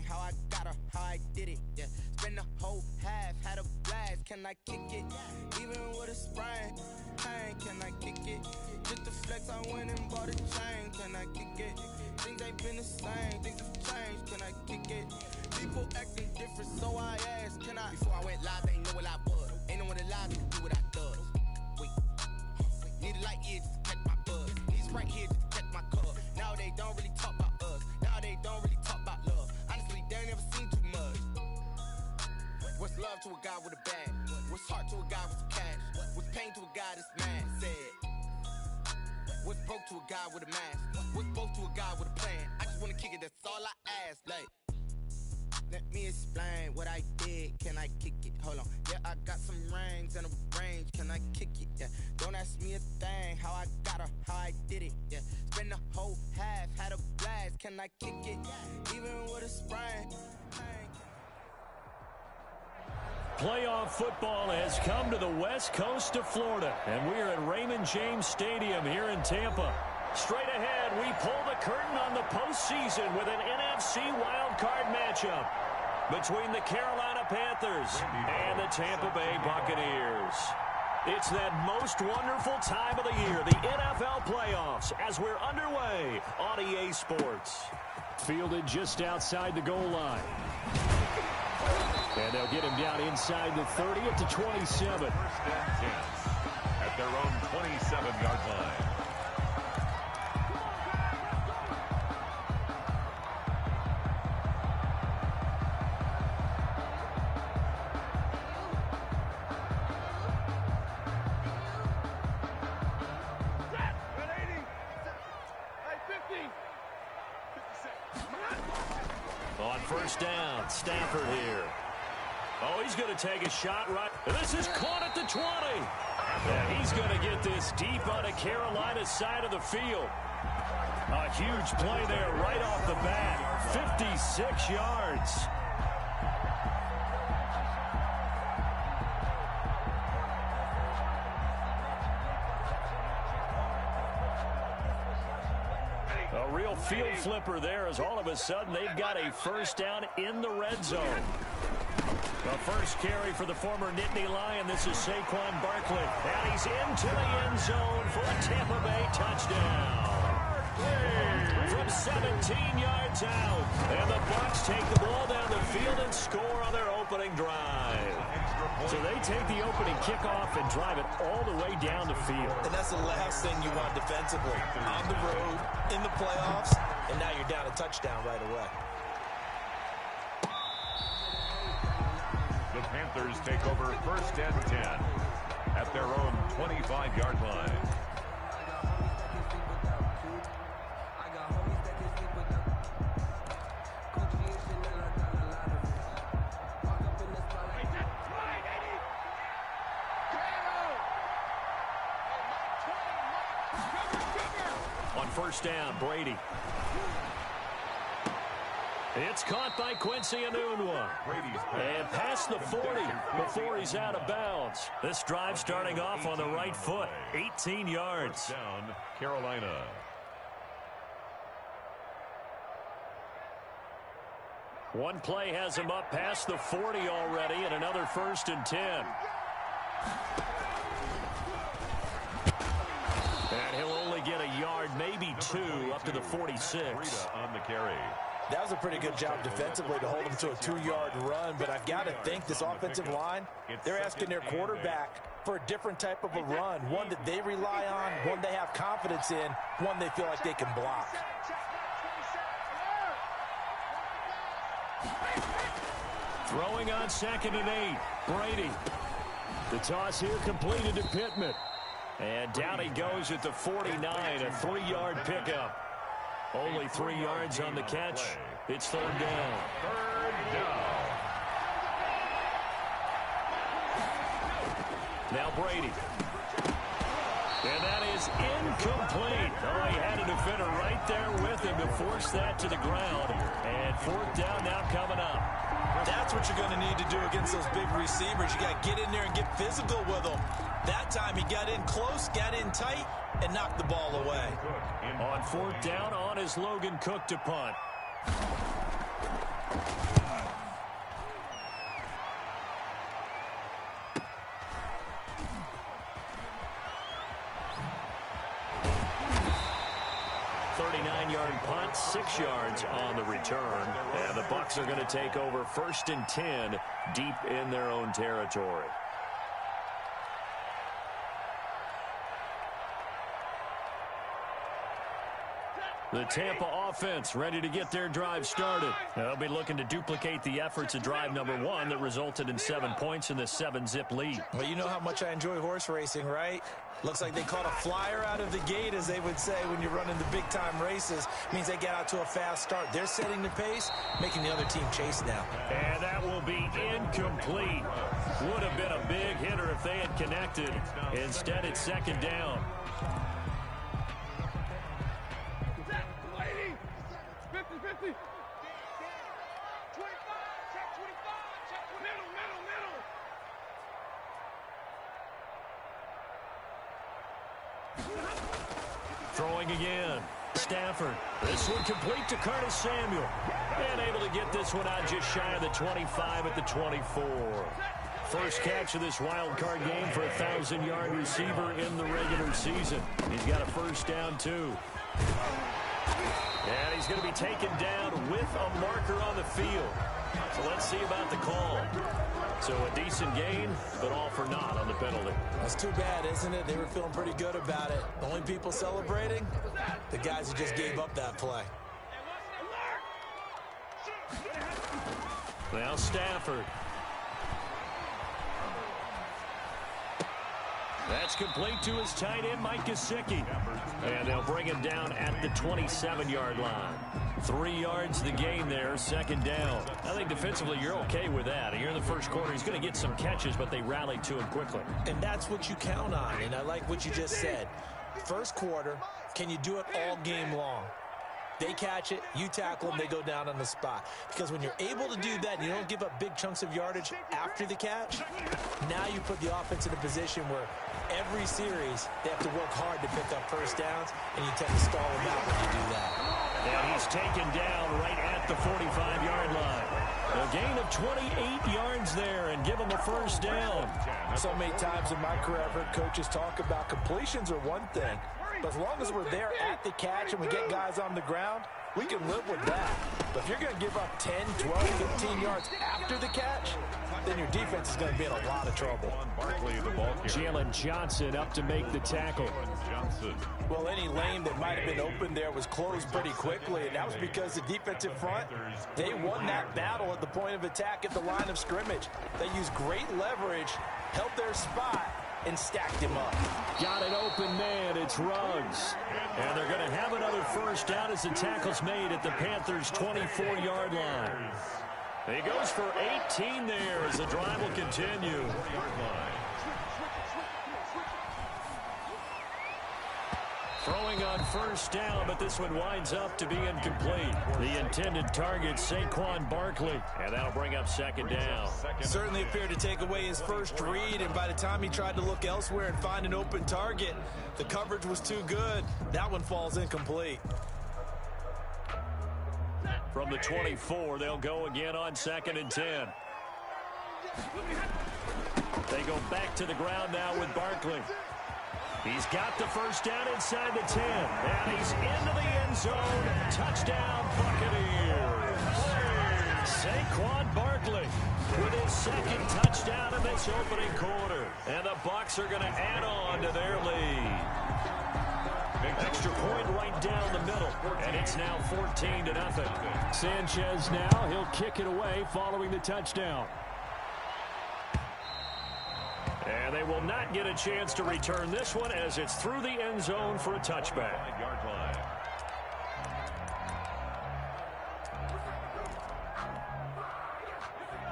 how I got her, how I did it, yeah. Spend the whole half, had a blast, can I kick it? Even with a sprain, pain, can I kick it? Just to flex, I went and bought a chain, can I kick it? Things ain't been the same, things have changed, can I kick it? People acting different, so I asked, can I? Before I went live, they know what I was. Ain't no one alive that can do what I does. Wait, need a light here just to catch my buzz. Need Sprite here just to catch my cup. Now they don't really talk about us. Now they don't really talk about love. Honestly, they ain't never seen too much. What's love to a guy with a bag? What's heart to a guy with some cash? What's pain to a guy that's mad? Said. What's broke to a guy with a mask? What's both to a guy with a plan? I just wanna kick it, that's all I ask. Like, let me explain what I did. Can I kick it? Hold on. Yeah, I got some rings and a range. Can I kick it? Yeah. Don't ask me a thing. How I got her, how I did it. Yeah. Spend the whole half, had a blast. Can I kick it? Even with a sprain. Playoff football has come to the west coast of Florida, and we're at Raymond James Stadium here in Tampa. Straight ahead, we pull the curtain on the postseason with an NFC wildcard matchup between the Carolina Panthers and the Tampa Bay Buccaneers. It's that most wonderful time of the year, the NFL playoffs, as we're underway on EA Sports. Fielded just outside the goal line. And they'll get him down inside the 30 at the 27. First and 10 at their own 27-yard line. On first down, Stafford here. Oh, he's going to take a shot right. This is caught at the 20. And he's going to get this deep on the Carolina side of the field. A huge play there right off the bat. 56 yards. A real field flipper there as all of a sudden they've got a first down in the red zone. The first carry for the former Nittany Lion. This is Saquon Barkley. And he's into the end zone for a Tampa Bay touchdown. From 17 yards out. And the Bucs take the ball down the field and score on their opening drive. So they take the opening kickoff and drive it all the way down the field. And that's the last thing you want defensively. On the road, in the playoffs, and now you're down a touchdown right away. The Panthers take over first and 10 at their own 25-yard line. On first down, Brady. It's caught by Quincy Enunwa. And past the 40 before he's out of bounds. This drive starting off on the right foot. 18 yards. Down, Carolina. One play has him up past the 40 already, and another first and 10. And he'll only get a yard, maybe two, up to the 46. On the carry. That was a pretty good job defensively to hold him to a 2-yard run, but I've got to think this offensive line, they're asking their quarterback for a different type of a run, one that they rely on, one they have confidence in, one they feel like they can block. Throwing on 2nd and 8, Brady. The toss here completed to Pittman. And down he goes at the 49, a 3-yard pickup. Only 3 yards on the catch. It's third down. Third down. Now Brady. And that is incomplete. Oh, he had a defender right there with him to force that to the ground. And fourth down now coming up. That's what you're going to need to do against those big receivers. You got to get in there and get physical with them. That time he got in close, got in tight, and knocked the ball away. On fourth down, on is Logan Cook to punt. Yard punt, 6 yards on the return. And the Bucs are going to take over 1st and 10 deep in their own territory. The Tampa offense ready to get their drive started. They'll be looking to duplicate the efforts of drive number 1 that resulted in 7 points in the 7-zip lead. Well, you know how much I enjoy horse racing, right? Looks like they caught a flyer out of the gate, as they would say when you're running the big-time races. Means they get out to a fast start. They're setting the pace, making the other team chase now. And that will be incomplete. Would have been a big hitter if they had connected. Instead, it's 2nd down. 50-50. 25, check 25, middle. Throwing again. Stafford. This one complete to Curtis Samuel. And able to get this one out just shy of the 25 at the 24. First catch of this wild card game for a 1,000-yard receiver in the regular season. He's got a 1st down, too. And he's going to be taken down with a marker on the field. So let's see about the call. So a decent gain, but all for naught on the penalty. That's too bad, isn't it? They were feeling pretty good about it. The only people celebrating, the guys who just gave up that play. Now Stafford. That's complete to his tight end, Mike Gesicki. And they'll bring him down at the 27-yard line. 3 yards the gain there, 2nd down. I think defensively you're okay with that. Here in the first quarter, he's going to get some catches, but they rallied to him quickly. And that's what you count on, and I like what you just said. First quarter, can you do it all game long? They catch it, you tackle them, they go down on the spot. Because when you're able to do that and you don't give up big chunks of yardage after the catch, now you put the offense in a position where every series they have to work hard to pick up 1st downs, and you tend to stall them out when you do that. And he's taken down right at the 45-yard line. A gain of 28 yards there and give him a 1st down. So many times in my career, I've heard coaches talk about completions are one thing, but as long as we're there at the catch and we get guys on the ground, we can live with that. But if you're going to give up 10, 12, 15 yards after the catch, then your defense is going to be in a lot of trouble. Jalen Johnson up to make the tackle. Well, any lane that might have been open there was closed pretty quickly, and that was because the defensive front, they won that battle at the point of attack at the line of scrimmage. They used great leverage, held their spot, and stacked him up. Got an open man. It's Ruggs. And they're going to have another 1st down as the tackle's made at the Panthers' 24-yard line. He goes for 18 there as the drive will continue. Throwing on 1st down, but this one winds up to be incomplete. The intended target, Saquon Barkley, and that'll bring up 2nd down. Certainly appeared to take away his first read, and by the time he tried to look elsewhere and find an open target, the coverage was too good. That one falls incomplete. From the 24, they'll go again on 2nd and 10. They go back to the ground now with Barkley. He's got the 1st down inside the 10. And he's into the end zone. Touchdown, Buccaneers. Saquon Barkley with his 2nd touchdown in this opening quarter. And the Bucs are going to add on to their lead. Extra point right down the middle. And it's now 14-0. Sanchez now, he'll kick it away following the touchdown. And they will not get a chance to return this one as it's through the end zone for a touchback.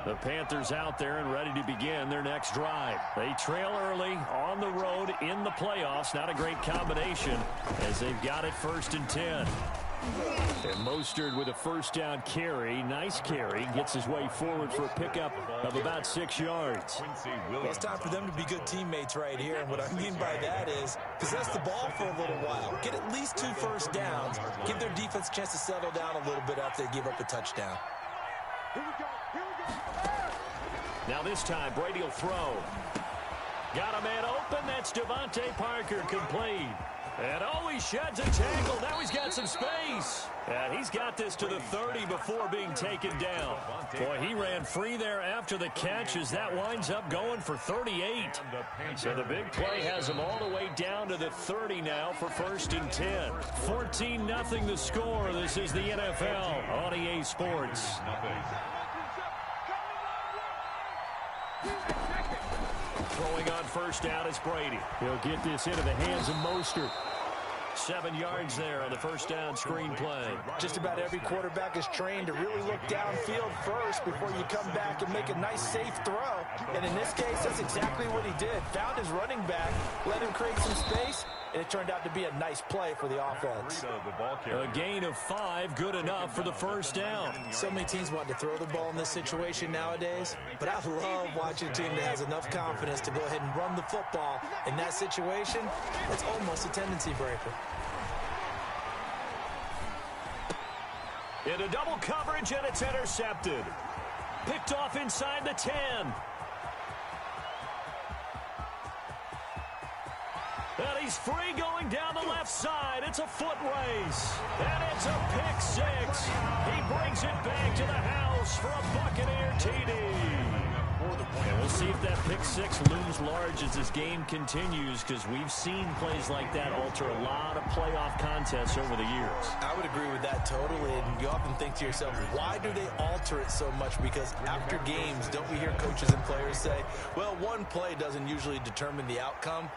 The Panthers out there and ready to begin their next drive. They trail early on the road in the playoffs. Not a great combination as they've got it 1st and 10. And Mostert with a 1st down carry. Nice carry. Gets his way forward for a pickup of about 6 yards. Well, it's time for them to be good teammates right here. And what I mean by that is possess the ball for a little while. Get at least 2 1st downs. Give their defense a chance to settle down a little bit after they give up a touchdown. Now this time, Brady will throw. Got a man open. That's Devontae Parker, complete. And oh, he sheds a tackle. Now he's got some space. And he's got this to the 30 before being taken down. Boy, he ran free there after the catch as that winds up going for 38. So the big play has him all the way down to the 30 now for 1st and 10. 14-0 the score. This is the NFL on EA Sports. Throwing on 1st down is Brady. He'll get this into the hands of Mostert. 7 yards there on the 1st down screen play. Just about every quarterback is trained to really look downfield first before you come back and make a nice, safe throw. And in this case, that's exactly what he did. Found his running back, let him create some space, and it turned out to be a nice play for the offense. A gain of 5, good enough for the 1st down. So many teams want to throw the ball in this situation nowadays, but I love watching a team that has enough confidence to go ahead and run the football. In that situation, it's almost a tendency breaker. Into double coverage, and it's intercepted. Picked off inside the 10. And he's free going down the left side. It's a foot race. And it's a pick 6. He brings it back to the house for a Buccaneer TD. And we'll see if that pick 6 looms large as this game continues, because we've seen plays like that alter a lot of playoff contests over the years. I would agree with that totally, and you often think to yourself, why do they alter it so much? Because after games, don't we hear coaches and players say, well, one play doesn't usually determine the outcome?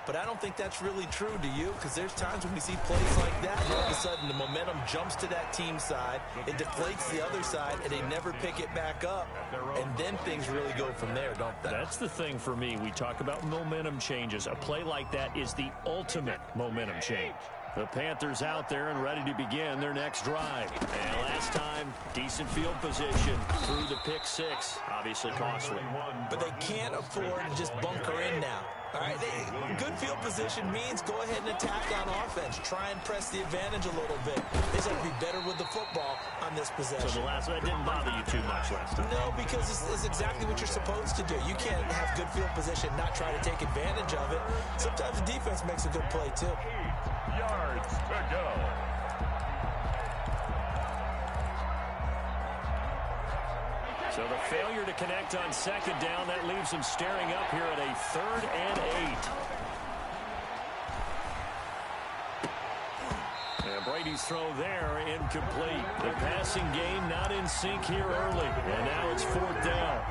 But I don't think that's really true, do you? Because there's times when we see plays like that, and all of a sudden the momentum jumps to that team side, it deflates the other side, and they never pick it back up. And then things really go from there, don't they? That's the thing for me. We talk about momentum changes. A play like that is the ultimate momentum change. The Panthers out there and ready to begin their next drive. And last time, decent field position through the pick 6. Obviously costly. But they can't afford to just bunker in now. All right, good field position means go ahead and attack on offense. Try and press the advantage a little bit. They just have to be better with the football on this possession. So the last one didn't bother you too much last time? No, because it's exactly what you're supposed to do. You can't have good field position, not try to take advantage of it. Sometimes the defense makes a good play, too. Yards to go. So the failure to connect on 2nd down, that leaves them staring up here at a 3rd and 8. And Brady's throw there, incomplete. The passing game not in sync here early. And now it's 4th down.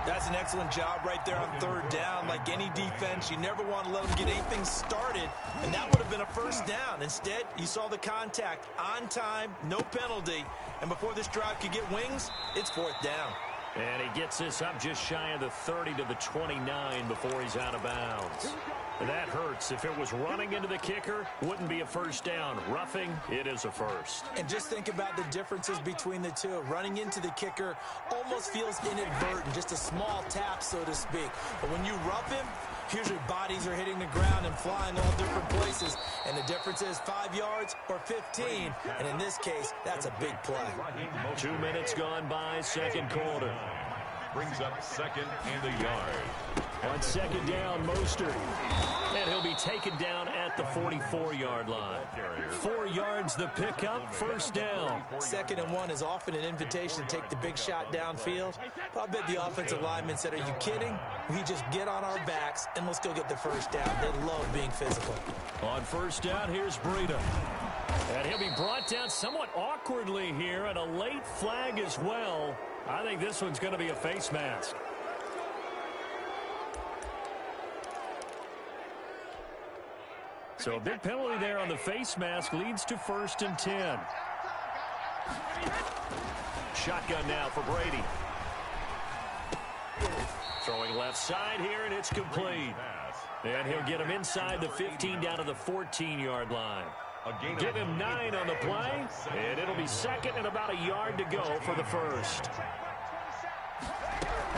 That's an excellent job right there on 3rd down. Like any defense, you never want to let them get anything started, and that would have been a 1st down. Instead, you saw the contact on time, no penalty, and before this drive could get wings, it's 4th down. And he gets this up just shy of the 30 to the 29 before he's out of bounds. That hurts. If it was running into the kicker, wouldn't be a 1st down. Roughing, it is a 1st. And just think about the differences between the two. Running into the kicker almost feels inadvertent, just a small tap, so to speak. But when you rough him, usually bodies are hitting the ground and flying all different places. And the difference is 5 yards or 15. And in this case, that's a big play. 2 minutes gone by, 2nd quarter. Brings up 2nd and a yard. On 2nd down, Mostert. And he'll be taken down at the 44-yard line. 4 yards the pickup, 1st down. 2nd and 1 is often an invitation to take the big shot downfield. But I bet the offensive lineman said, are you kidding? We just get on our backs and let's go get the 1st down. They love being physical. On 1st down, here's Breida. And he'll be brought down somewhat awkwardly here, and a late flag as well. I think this one's going to be a face mask. So a big penalty there on the face mask leads to 1st and 10. Shotgun now for Brady. Throwing left side here, and it's complete. And he'll get him inside the 15 down to the 14-yard line. Give him 9 on the play, and it'll be 2nd and about a yard to go for the 1st.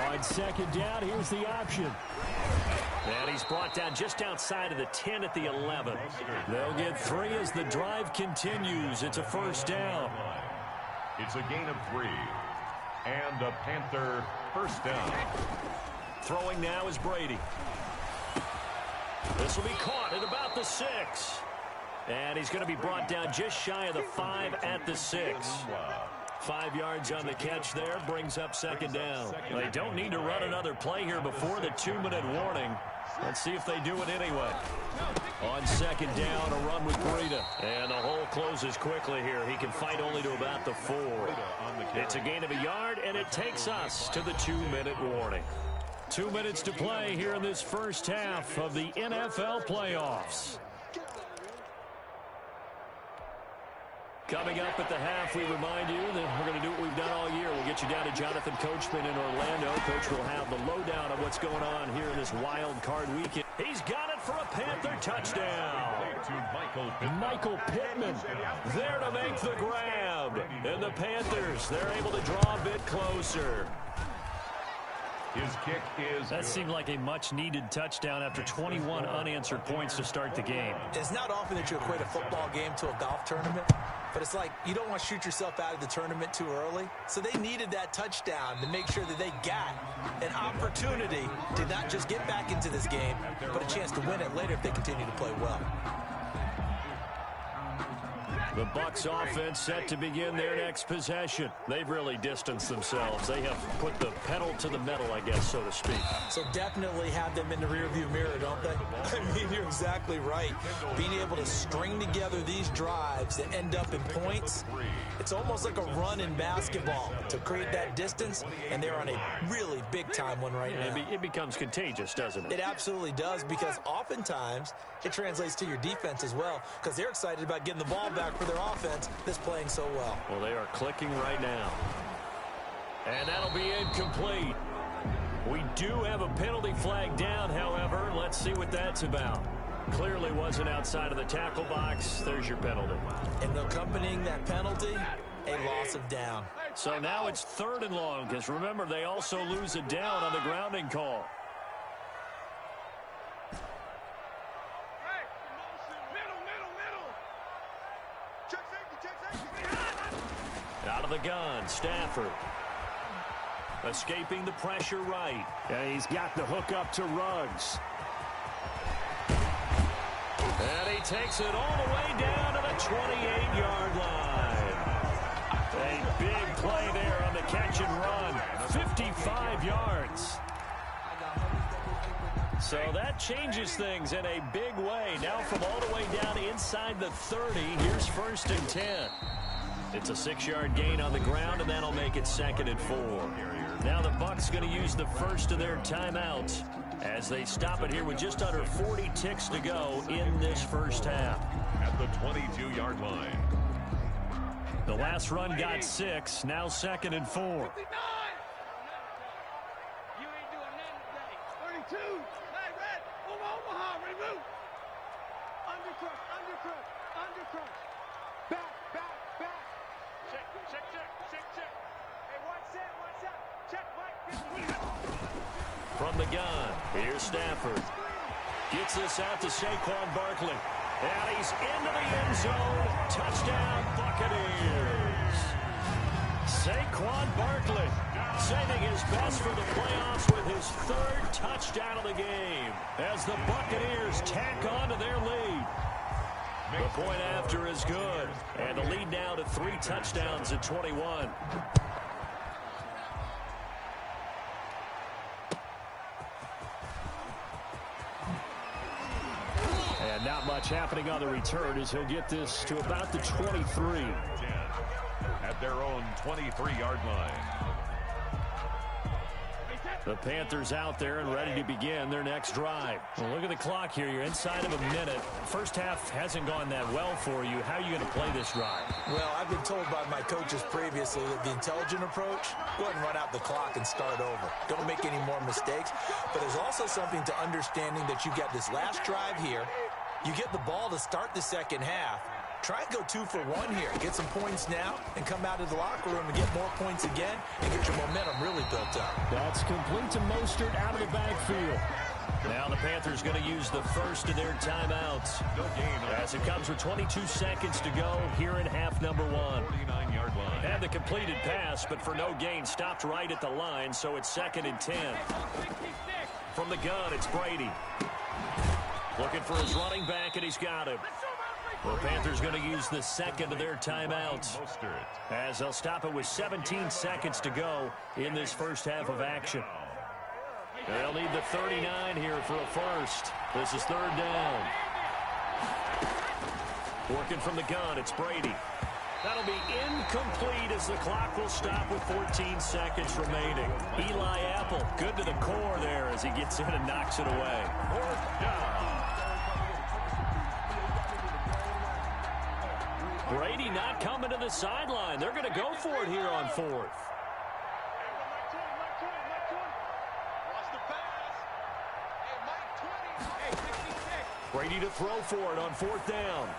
On 2nd down, here's the option. And he's brought down just outside of the 10 at the 11. They'll get 3 as the drive continues. It's a 1st down. It's a gain of 3. And a Panther first down. Throwing now is Brady. This will be caught at about the 6. And he's going to be brought down just shy of the 5 at the 6. 5 yards on the catch there, brings up second down. They don't need to run another play here before the 2-minute warning. Let's see if they do it anyway. On second down, a run with Breida. And the hole closes quickly here. He can fight only to about the 4. It's a gain of a yard, and it takes us to the 2-minute warning. 2 minutes to play here in this first half of the NFL playoffs. Coming up at the half, we remind you that we're going to do what we've done all year. We'll get you down to Jonathan Coachman in Orlando. Coach will have the lowdown of what's going on here in this wild card weekend. He's got it for a Panther touchdown. Michael Pittman there to make the grab. And the Panthers, they're able to draw a bit closer. His kick is That good. seemed like a much-needed touchdown after 21 unanswered points to start the game. It's not often that you equate a football game to a golf tournament, but it's like you don't want to shoot yourself out of the tournament too early. So they needed that touchdown to make sure that they got an opportunity to not just get back into this game, but a chance to win it later if they continue to play well. The Bucs offense set to begin their next possession. They've really distanced themselves. They have put the pedal to the metal, I guess, so to speak. So definitely have them in the rearview mirror, don't they? I mean, you're exactly right. Being able to string together these drives that end up in points, it's almost like a run in basketball to create that distance, and they're on a really big-time one right now. It becomes contagious, doesn't it? It absolutely does, because oftentimes it translates to your defense as well, because they're excited about getting the ball back for their offense that's playing so well. Well, they are clicking right now. And that'll be incomplete. We do have a penalty flag down, however. Let's see what that's about. Clearly wasn't outside of the tackle box. There's your penalty. And accompanying that penalty, a loss of down. So now it's 3rd and long, because remember, they also lose a down on the grounding call. Out of the gun, Stafford. Escaping the pressure right. And he's got the hook up to Ruggs. And he takes it all the way down to the 28-yard line. A big play there on the catch and run. 55 yards. So that changes things in a big way. Now from all the way down inside the 30, here's 1st and 10. It's a 6-yard gain on the ground, and that'll make it 2nd and 4. Now the Bucs going to use the first of their timeouts as they stop it here with just under 40 ticks to go in this first half. At the 22-yard line. The last run got 6, now 2nd and 4. You ain't doing nothing today. 32. Hey, Red. Omaha, remove. Undercut. Back. Check. Hey, watch that. Check, Mike. From the gun, here's Stafford. Gets this out to Saquon Barkley. And he's into the end zone. Touchdown, Buccaneers. Saquon Barkley saving his best for the playoffs with his 3rd touchdown of the game as the Buccaneers tack on to their lead. The point after is good, and the lead now to 3 touchdowns at 21. And not much happening on the return as he'll get this to about the 23. At their own 23-yard line. The Panthers out there and ready to begin their next drive. Well, look at the clock here. You're inside of a minute. First half hasn't gone that well for you. How are you going to play this drive? Well, I've been told by my coaches previously that the intelligent approach, go ahead and run out the clock and start over. Don't make any more mistakes. But there's also something to understanding that you get this last drive here. You get the ball to start the second half. Try and go 2 for 1 here. Get some points now and come out of the locker room and get more points again and get your momentum really built up. That's complete to Mostert out of the backfield. Now the Panthers going to use the first of their timeouts as it comes with 22 seconds to go here in half number one. 49-yard line. Had the completed pass, but for no gain, stopped right at the line, so it's 2nd and 10. From the gun, it's Brady. Looking for his running back, and he's got him. The Panthers going to use the second of their timeouts as they'll stop it with 17 seconds to go in this first half of action. They'll need the 39 here for a first. This is 3rd down. Working from the gun, it's Brady. That'll be incomplete as the clock will stop with 14 seconds remaining. Eli Apple, good to the core there as he gets in and knocks it away. 4th down. Brady not coming to the sideline. They're going to go for it here on 4th. Brady to throw for it on 4th down.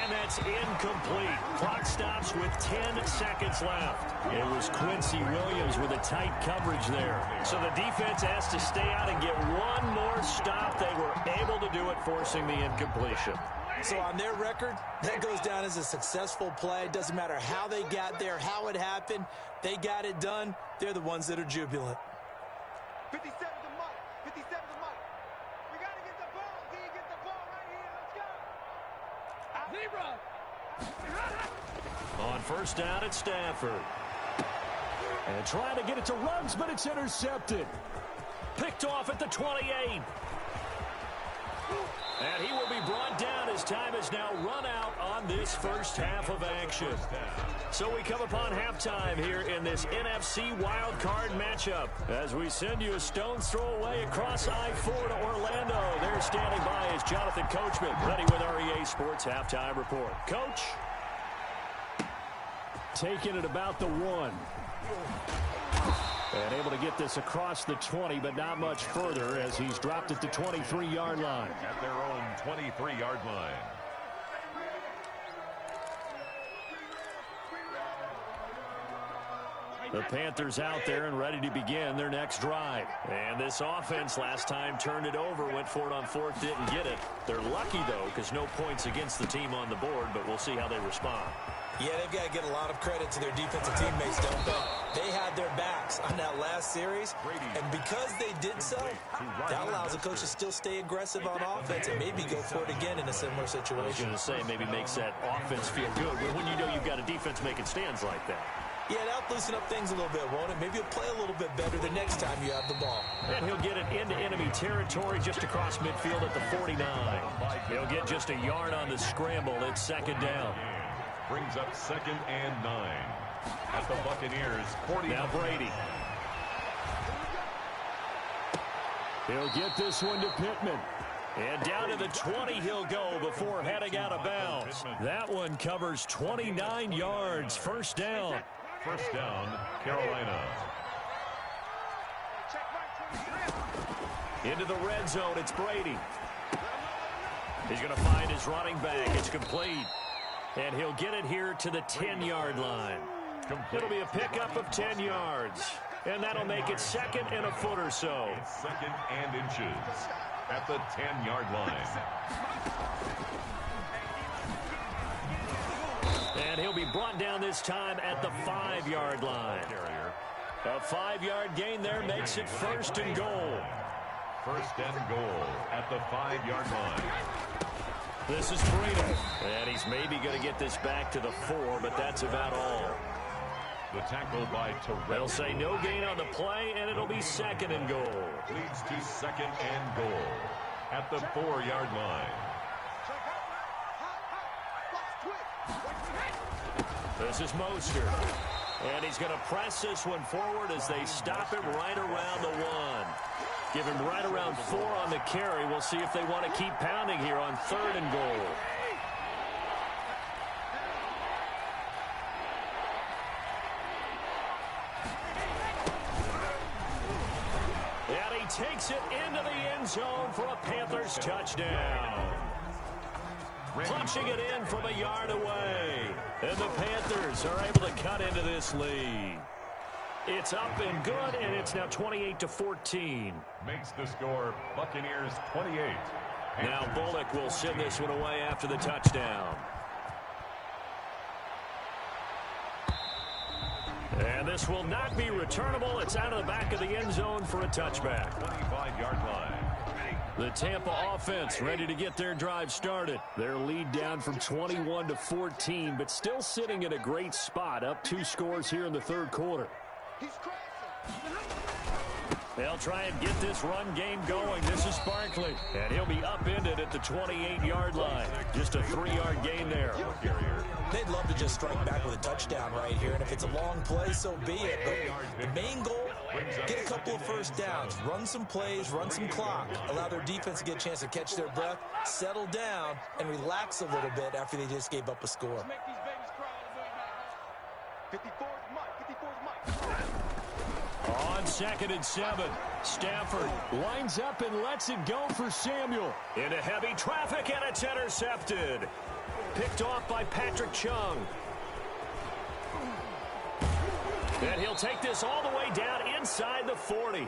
And that's incomplete. Clock stops with 10 seconds left. It was Quincy Williams with a tight coverage there. So the defense has to stay out and get one more stop. They were able to do it, forcing the incompletion. So on their record, that goes down as a successful play. Doesn't matter how they got there, how it happened. They got it done. They're the ones that are jubilant. 57 to Mike. 57 to Mike. We got to get the ball. D, get the ball right here. Let's go. Zebra. On 1st down, it's Stafford. And trying to get it to Ruggs, but it's intercepted. Picked off at the 28. And he will be brought down as time has now run out on this first half of action. So we come upon halftime here in this NFC wildcard matchup as we send you a stone's throw away across I-4 to Orlando. There standing by is Jonathan Coachman, ready with our EA Sports Halftime Report. Coach? Taking it about the 1. And able to get this across the 20, but not much further as he's dropped it to 23-yard line. At their own 23-yard line. The Panthers out there and ready to begin their next drive. And this offense last time turned it over, went for it on 4th, didn't get it. They're lucky, though, because no points against the team on the board, but we'll see how they respond. Yeah, they've got to get a lot of credit to their defensive teammates, don't they? They had their backs on that last series, and because they did so, that allows the coach to still stay aggressive on offense and maybe go for it again in a similar situation. I was going to say, maybe makes that offense feel good when you know you've got a defense making stands like that. Yeah, that'll loosen up things a little bit, won't it? Maybe you'll play a little bit better the next time you have the ball. And he'll get it into enemy territory just across midfield at the 49. He'll get just a yard on the scramble. It's 2nd down. Brings up 2nd and 9. At the Buccaneers, 40. Now Brady. He'll get this one to Pittman. And down to the 20 he'll go before heading out of bounds. That one covers 29 yards. 1st down. 1st down, Carolina. Into the red zone, it's Brady. He's going to find his running back. It's complete. And he'll get it here to the 10-yard line. It'll be a pickup of 10 yards. And that'll make it 2nd and a foot or so. 2nd and inches at the 10-yard line. And he'll be brought down this time at the 5-yard line. A 5-yard gain there makes it 1st and goal. 1st and goal at the 5-yard line. This is Freedom. And he's maybe going to get this back to the 4, but that's about all. The tackle by Terrell. They'll say no gain on the play, and it'll be 2nd and goal. Leads to 2nd and goal at the 4-yard line. This is Mostert. And he's going to press this one forward as they stop him right around the 1. Give him right around 4 on the carry. We'll see if they want to keep pounding here on 3rd and goal. And he takes it into the end zone for a Panthers touchdown. Punching it in from a yard away. And the Panthers are able to cut into this lead. It's up and good, and it's now 28-14. Makes the score Buccaneers 28. Now Bullock will send this one away after the touchdown. And this will not be returnable. It's out of the back of the end zone for a touchback. 25-yard line. The Tampa offense ready to get their drive started. Their lead down from 21-14, but still sitting in a great spot, up 2 scores here in the third quarter. They'll try and get this run game going. This is Barkley, and he'll be upended at the 28-yard line. Just a 3-yard gain there. They'd love to just strike back with a touchdown right here, and if it's a long play, so be it. But the main goal, get a couple of first downs, run some plays, run some clock, allow their defense to get a chance to catch their breath, settle down, and relax a little bit after they just gave up a score. 54's Mike. On 2nd and 7, Stafford lines up and lets it go for Samuel. Into heavy traffic, and it's intercepted. Picked off by Patrick Chung. And he'll take this all the way down inside the 40.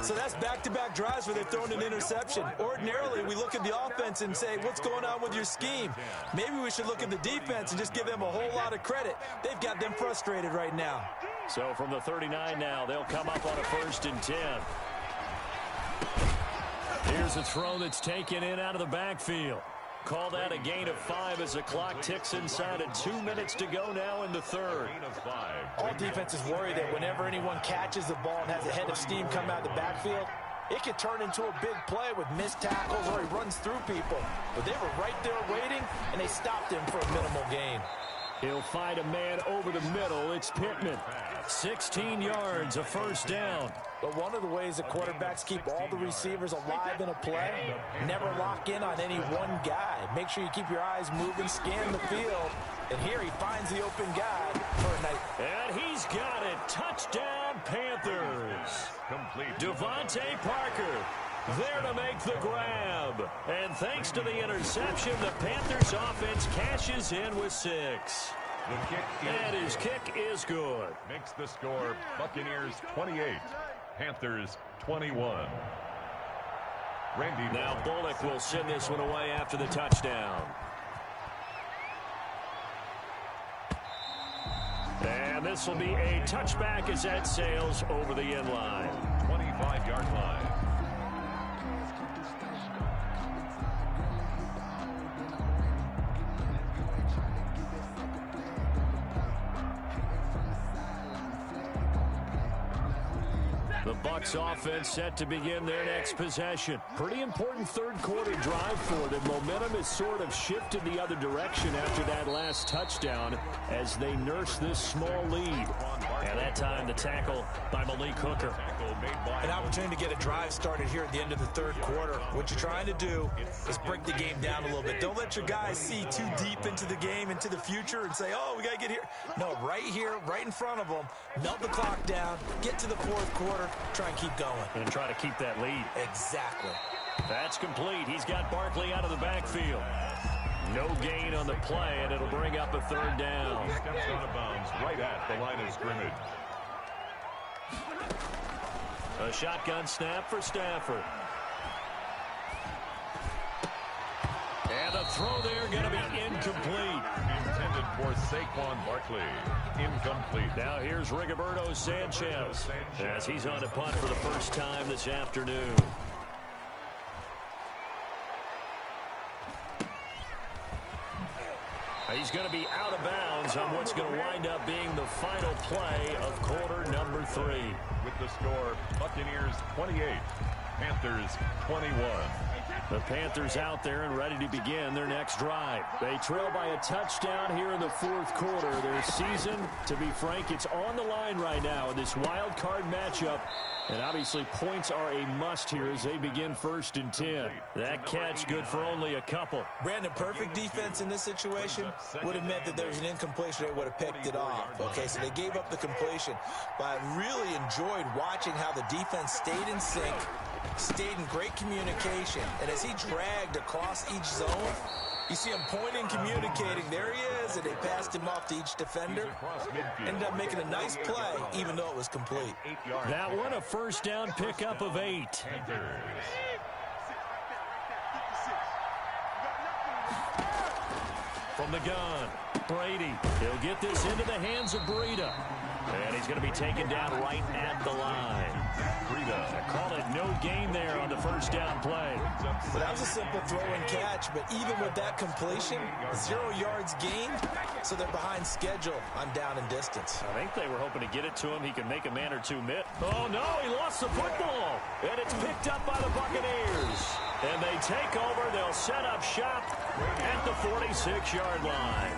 So that's back-to-back drives where they've thrown an interception. Ordinarily, we look at the offense and say, what's going on with your scheme? Maybe we should look at the defense and just give them a whole lot of credit. They've got them frustrated right now. So from the 39 now, they'll come up on a 1st and 10. Here's a throw that's taken in out of the backfield. Call that a gain of 5 as the clock ticks inside of 2 minutes to go now in the third. All defenses worry that whenever anyone catches the ball and has a head of steam come out of the backfield, it could turn into a big play with missed tackles or he runs through people. But they were right there waiting, and they stopped him for a minimal gain. He'll find a man over the middle. It's Pittman. 16 yards, a 1st down. But one of the ways the quarterbacks keep all the receivers alive in a play, never lock in on any one guy. Make sure you keep your eyes moving, scan the field. And here he finds the open guy for a night. And he's got it. Touchdown, Panthers. Complete. Devontae Parker there to make the grab. And thanks to the interception, the Panthers offense cashes in with 6. The kick and his kick is good. Makes the score Buccaneers 28, Panthers 21. Randy. Now Bullock will send this one away after the touchdown. And this will be a touchback as that sails over the end line. 25-yard line. The Bucs offense set to begin their next possession. Pretty important third quarter drive for them. Momentum has sort of shifted the other direction after that last touchdown as they nurse this small lead. And that time the tackle by Malik Hooker. An opportunity to get a drive started here at the end of the third quarter. What you're trying to do is break the game down a little bit. Don't let your guys see too deep into the game, into the future, and say, oh, we got to get here. No, right here, right in front of them, melt the clock down, get to the fourth quarter, try and keep going. And try to keep that lead. Exactly. That's complete. He's got Barkley out of the backfield. No gain on the play, and it'll bring up a 3rd down. Steps out of bounds right at the line of scrimmage. A shotgun snap for Stafford. And a throw there going to be incomplete. Intended for Saquon Barkley. Incomplete. Now here's Rigoberto Sanchez as he's on a punt for the first time this afternoon. He's going to be out of bounds on what's going to wind up being the final play of quarter number 3. With the score, Buccaneers 28, Panthers 21. The Panthers out there and ready to begin their next drive. They trail by a touchdown here in the fourth quarter. Their season, to be frank, it's on the line right now in this wild card matchup. And obviously points are a must here as they begin 1st and 10. That catch good for only a couple. Brandon, perfect defense in this situation would have meant that there was an incompletion. They would have picked it off. Okay, so they gave up the completion. But I really enjoyed watching how the defense stayed in sync, stayed in great communication. And as he dragged across each zone, You see him pointing, communicating. There he is, and they passed him off to each defender. Ended up making a nice play, even though it was complete. That one a first down pickup of 8. From the gun, Brady. He'll get this into the hands of Breida. And he's going to be taken down right at the line. Breida called it no gain there on the first down play. Well, that was a simple throw and catch, but even with that completion, 0 yards gained, so they're behind schedule on down and distance. I think they were hoping to get it to him. He can make a man or two miss. Oh, no, he lost the football. And it's picked up by the Buccaneers. And they take over. They'll set up shop at the 46-yard line.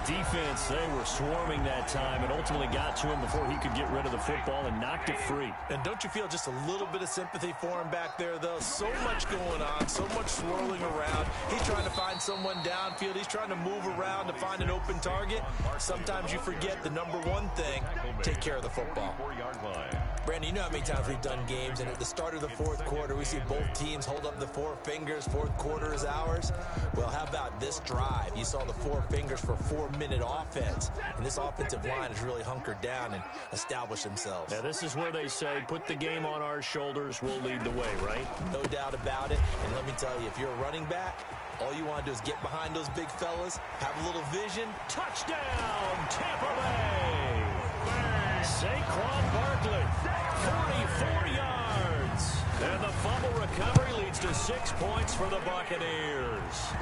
The defense, they were swarming that time and ultimately got to him before he could get rid of the football and knocked it free. And don't you feel just a little bit of sympathy for him back there, though? So much going on, so much swirling around. He's trying to find someone downfield. He's trying to move around to find an open target. Sometimes you forget the number one thing, take care of the football. Brandon, you know how many times we've done games, and at the start of the fourth quarter, we see both teams hold up the 4 fingers. Fourth quarter is ours. Well, how about this drive? You saw the 4 fingers for 4-minute offense, and this offensive line has really hunkered down and established themselves. Yeah, this is where they say, put the game on our shoulders, we'll lead the way, right? No doubt about it. And let me tell you, if you're a running back, all you want to do is get behind those big fellas, have a little vision. Touchdown, Tampa Bay! Saquon Barkley, 44 yards. And the fumble recovery leads to 6 points for the Buccaneers.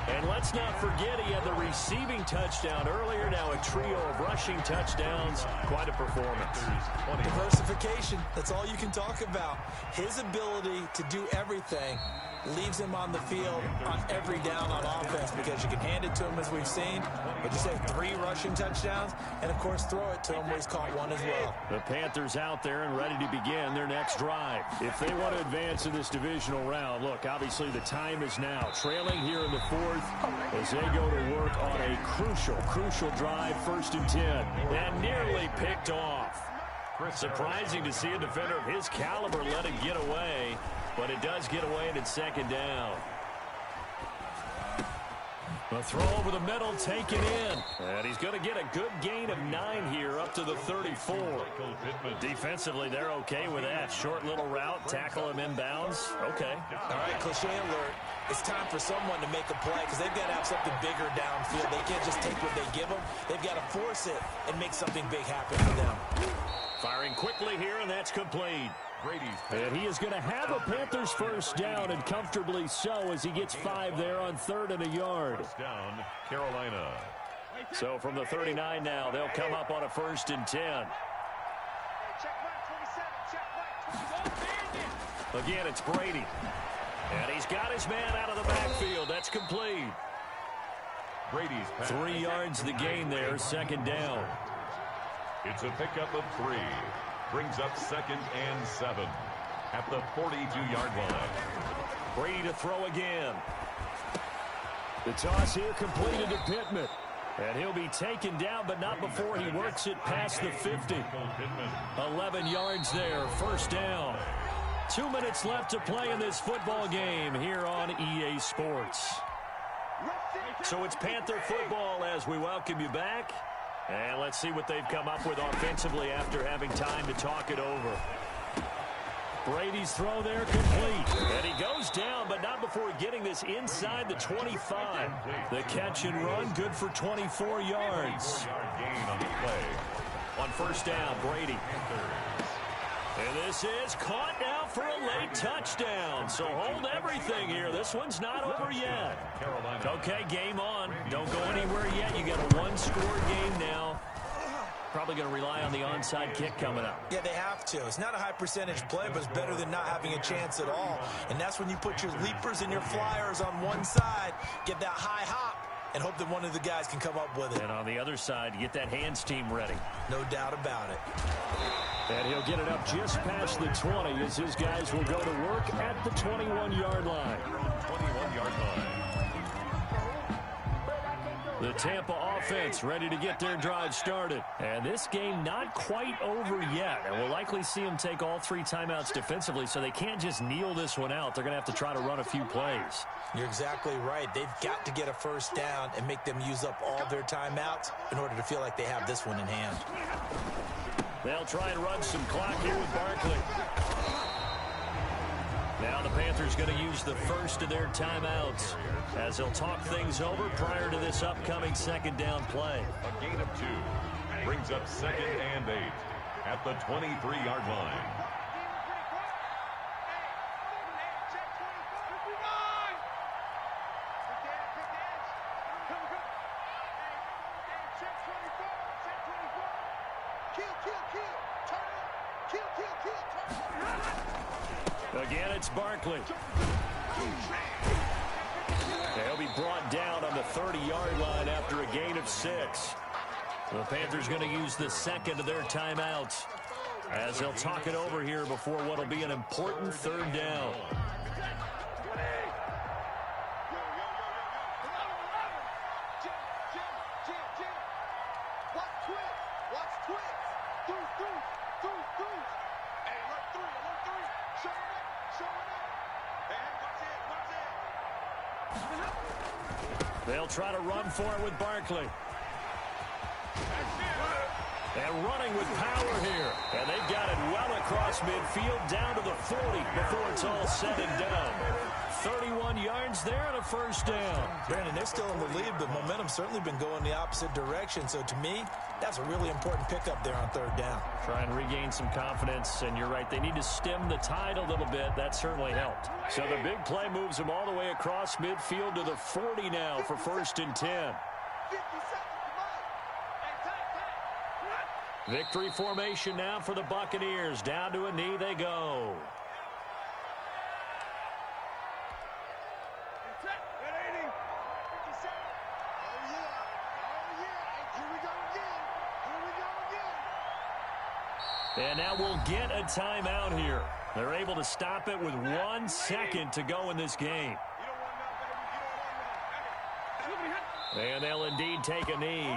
And let's not forget he had the receiving touchdown earlier. Now a trio of rushing touchdowns. Quite a performance. Diversification, that's all you can talk about. His ability to do everything leaves him on the field on every down on offense because you can hand it to him as we've seen. But you say 3 rushing touchdowns and, of course, throw it to him where he's caught 1 as well. The Panthers out there and ready to begin their next drive. If they want to advance in this divisional round, look, obviously the time is now. Trailing here in the 4th as they go to work on a crucial drive, 1st and 10. And nearly picked off. Surprising to see a defender of his caliber let it get away. But it does get away, and it's 2nd down. The throw over the middle, taken in. And he's going to get a good gain of 9 here, up to the 34. Defensively, they're okay with that. Short little route, tackle him inbounds. Okay. All right, cliche alert. It's time for someone to make a play because they've got to have something bigger downfield. They can't just take what they give them. They've got to force it and make something big happen for them. Firing quickly here, and that's complete. And he is going to have a Panthers first down, and comfortably so, as he gets 5 there on 3rd and a yard. First down, Carolina. So from the 39 now, they'll come up on a 1st and 10. Again, it's Brady. And he's got his man out of the backfield. That's complete. Brady's pass. 3 yards the gain there, 2nd down. It's a pickup of 3. Brings up 2nd and 7 at the 42-yard line. Brady to throw again. The toss here completed to Pittman. And he'll be taken down, but not before he works it past the 50. 11 yards there, 1st down. 2 minutes left to play in this football game here on EA Sports. So it's Panther football as we welcome you back. And let's see what they've come up with offensively after having time to talk it over. Brady's throw there complete. And he goes down, but not before getting this inside the 25. The catch and run, good for 24 yards. Gain on the play. On 1st down, Brady. And this is caught now for a late touchdown. So hold everything here. This one's not over yet. Okay, game on. Don't go anywhere yet. You got a 1-score game now. Probably going to rely on the onside kick coming up. Yeah, they have to. It's not a high percentage play, but it's better than not having a chance at all. And that's when you put your leapers and your flyers on one side, get that high hop, and hope that one of the guys can come up with it. And on the other side, get that hands team ready. No doubt about it. And he'll get it up just past the 20 as his guys will go to work at the 21-yard line. 21-yard line. The Tampa offense ready to get their drive started. And this game not quite over yet. And we'll likely see them take all 3 timeouts defensively, so they can't just kneel this one out. They're going to have to try to run a few plays. You're exactly right. They've got to get a first down and make them use up all their timeouts in order to feel like they have this one in hand. They'll try and run some clock here with Barkley. Now the Panthers going to use the first of their timeouts as they'll talk things over prior to this upcoming second down play. A gain of 2 brings up 2nd and 8 at the 23-yard line. Again, it's Barkley. They'll be brought down on the 30-yard line after a gain of 6. The Panthers going to use the second of their timeouts as they'll talk it over here before what will be an important 3rd down. They'll try to run for it with Barkley. And running with power here. And they've got it well across midfield down to the 40 before it's all said and done. 31 yards there and a first down. Brandon, they're still in the lead, but momentum's certainly been going the opposite direction. So to me, that's a really important pickup there on 3rd down. Try and regain some confidence, and you're right, they need to stem the tide a little bit. That certainly helped. So the big play moves them all the way across midfield to the 40 now for 1st and 10. Victory formation now for the Buccaneers. Down to a knee they go. And now we'll get a timeout here. They're able to stop it with 1 second to go in this game. And they'll indeed take a knee.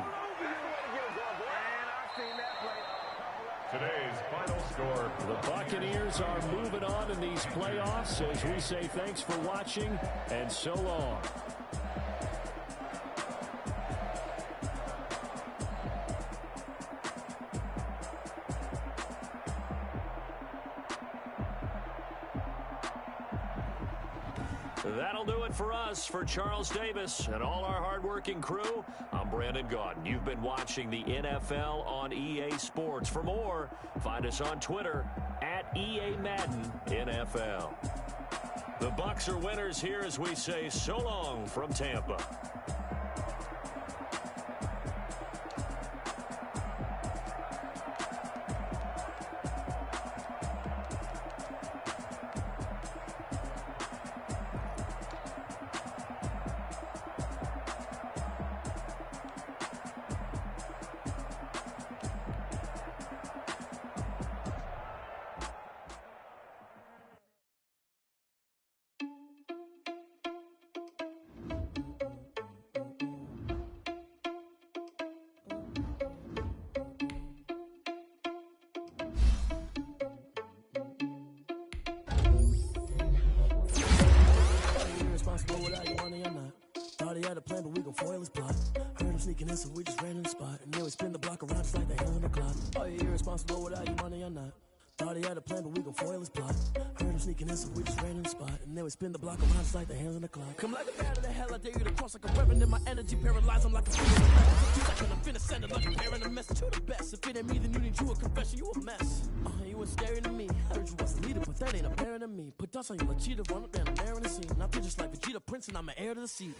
Today's final score. The Buccaneers are moving on in these playoffs as we say thanks for watching and so long. That'll do it for us. For Charles Davis and all our hardworking crew, I'm Brandon Gaudin. You've been watching the NFL on EA Sports. For more, find us on Twitter at EA Madden NFL. The Bucs are winners here as we say so long from Tampa. Sneaking in, so we just ran in the spot. And then we spin the block around just like the hell in the clock. Are you irresponsible without your money or not? Thought he had a plan, but we gon' foil his plot. Heard him sneaking in, so we just ran in the spot. And then we spin the block around just like the hands in the clock. Come like a bat of the hell, I dare you to cross like a weapon. In my energy paralyzed, I'm like a feeling. I'm finna send it like a parent, a message to the best. If it ain't me, then you need you a confession, you a mess. You was scary to me. Heard you was the leader, but that ain't apparent to me. Put dust on you like cheetah, run up down the air in the scene. I feel just like Vegeta Prince, and I'm an heir to the seat.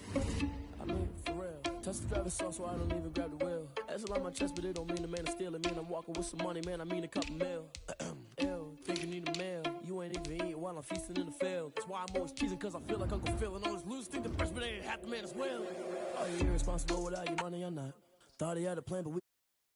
I mean, for real. Touch the driver's soft, so I don't even grab the wheel. That's a lot on my chest, but it don't mean the man is stealing. Mean I'm walking with some money, man, I mean a couple mil. Ew, think you need a meal. You ain't even eating while I'm feasting in the field. That's why I'm always cheesing, cause I feel like Uncle Phil. And all this loose think the freshman ain't half the man as well. Are you irresponsible without your money or not? Thought he had a plan, but we